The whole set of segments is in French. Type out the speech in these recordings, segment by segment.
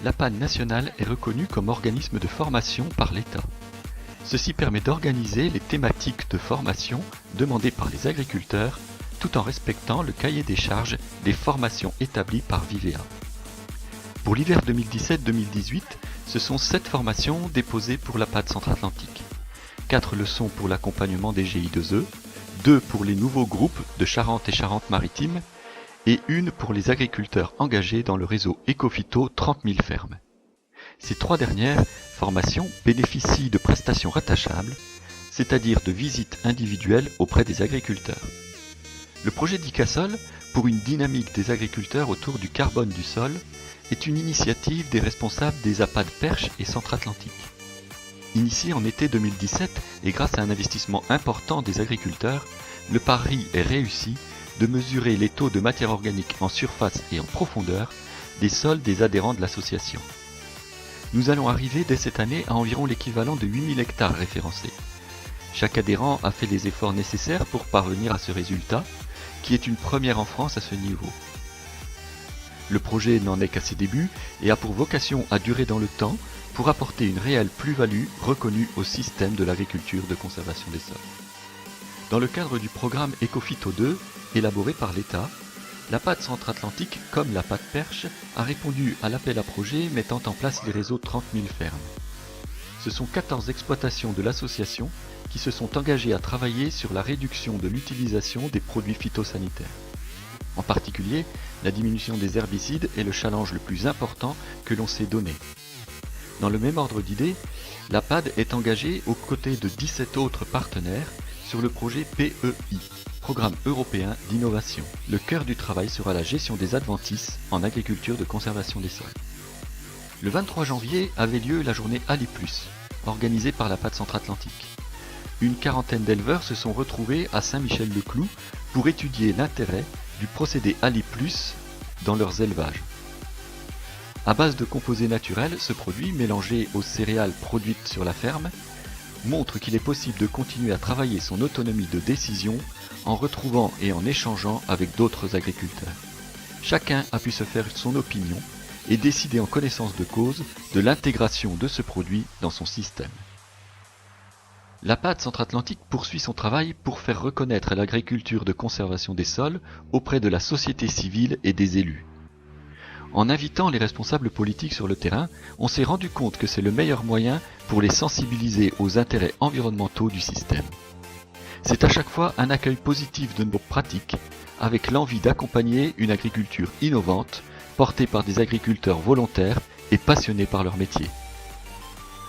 l'APAD nationale est reconnue comme organisme de formation par l'État. Ceci permet d'organiser les thématiques de formation demandées par les agriculteurs tout en respectant le cahier des charges des formations établies par Vivea. Pour l'hiver 2017-2018, ce sont 7 formations déposées pour l'APAD Centre-Atlantique. 4 le sont pour l'accompagnement des GI2E, 2 pour les nouveaux groupes de Charente et Charente-Maritime et 1 pour les agriculteurs engagés dans le réseau Ecophyto 30 000 fermes. Ces 3 dernières formations bénéficient de prestations rattachables, c'est-à-dire de visites individuelles auprès des agriculteurs. Le projet d'ICASOL, pour une dynamique des agriculteurs autour du carbone du sol, est une initiative des responsables des APAD Perche et Centre-Atlantique. Initié en été 2017 et grâce à un investissement important des agriculteurs, le pari est réussi de mesurer les taux de matière organique en surface et en profondeur des sols des adhérents de l'association. Nous allons arriver dès cette année à environ l'équivalent de 8000 hectares référencés. Chaque adhérent a fait les efforts nécessaires pour parvenir à ce résultat, qui est une première en France à ce niveau. Le projet n'en est qu'à ses débuts et a pour vocation à durer dans le temps pour apporter une réelle plus-value reconnue au système de l'agriculture de conservation des sols. Dans le cadre du programme Ecophyto 2, élaboré par l'État, l'APAD Centre-Atlantique, comme l'APAD Perche, a répondu à l'appel à projet mettant en place les réseaux 30 000 fermes. Ce sont 14 exploitations de l'association qui se sont engagées à travailler sur la réduction de l'utilisation des produits phytosanitaires. En particulier, la diminution des herbicides est le challenge le plus important que l'on s'est donné. Dans le même ordre d'idées, l'APAD est engagée aux côtés de 17 autres partenaires sur le projet PEI, Programme européen d'innovation. Le cœur du travail sera la gestion des adventices en agriculture de conservation des sols. Le 23 janvier avait lieu la journée Ali+, organisée par l'APAD Centre-Atlantique. Une quarantaine d'éleveurs se sont retrouvés à Saint-Michel-le-Cloux pour étudier l'intérêt du procédé Ali+, dans leurs élevages. À base de composés naturels, ce produit, mélangé aux céréales produites sur la ferme, montre qu'il est possible de continuer à travailler son autonomie de décision en retrouvant et en échangeant avec d'autres agriculteurs. Chacun a pu se faire son opinion et décider en connaissance de cause de l'intégration de ce produit dans son système. L'APAD Centre-Atlantique poursuit son travail pour faire reconnaître l'agriculture de conservation des sols auprès de la société civile et des élus. En invitant les responsables politiques sur le terrain, on s'est rendu compte que c'est le meilleur moyen pour les sensibiliser aux intérêts environnementaux du système. C'est à chaque fois un accueil positif de nos pratiques, avec l'envie d'accompagner une agriculture innovante, portée par des agriculteurs volontaires et passionnés par leur métier.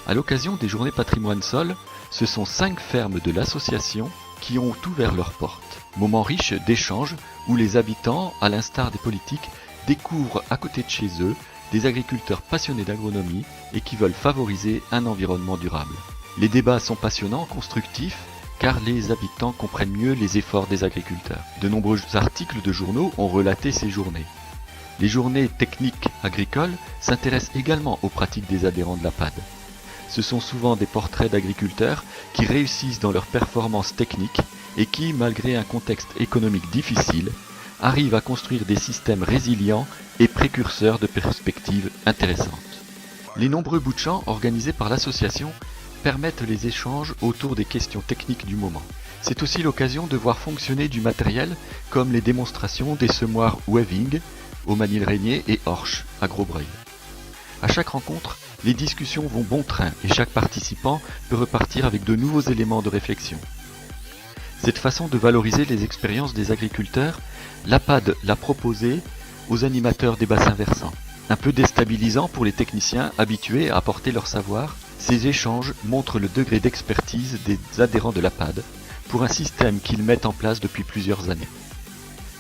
À l'occasion des Journées Patrimoine Sol, ce sont 5 fermes de l'association qui ont ouvert leurs portes. Moment riche d'échanges où les habitants, à l'instar des politiques, découvrent à côté de chez eux des agriculteurs passionnés d'agronomie et qui veulent favoriser un environnement durable. Les débats sont passionnants, constructifs, car les habitants comprennent mieux les efforts des agriculteurs. De nombreux articles de journaux ont relaté ces journées. Les journées techniques agricoles s'intéressent également aux pratiques des adhérents de l'APAD. Ce sont souvent des portraits d'agriculteurs qui réussissent dans leurs performances techniques et qui, malgré un contexte économique difficile, arrivent à construire des systèmes résilients et précurseurs de perspectives intéressantes. Les nombreux bouts de champ organisés par l'association permettent les échanges autour des questions techniques du moment. C'est aussi l'occasion de voir fonctionner du matériel comme les démonstrations des semoirs Waving au Manille-Régnier et Orche à Grosbreuil. À chaque rencontre, les discussions vont bon train et chaque participant peut repartir avec de nouveaux éléments de réflexion. Cette façon de valoriser les expériences des agriculteurs, l'APAD l'a proposée aux animateurs des bassins versants. Un peu déstabilisant pour les techniciens habitués à apporter leur savoir, ces échanges montrent le degré d'expertise des adhérents de l'APAD pour un système qu'ils mettent en place depuis plusieurs années.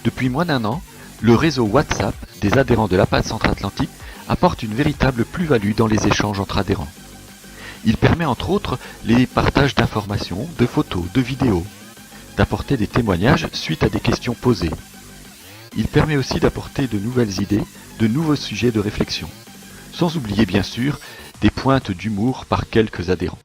Depuis moins d'1 an, le réseau WhatsApp des adhérents de l'APAD Centre-Atlantique apporte une véritable plus-value dans les échanges entre adhérents. Il permet entre autres les partages d'informations, de photos, de vidéos, d'apporter des témoignages suite à des questions posées. Il permet aussi d'apporter de nouvelles idées, de nouveaux sujets de réflexion, sans oublier bien sûr des pointes d'humour par quelques adhérents.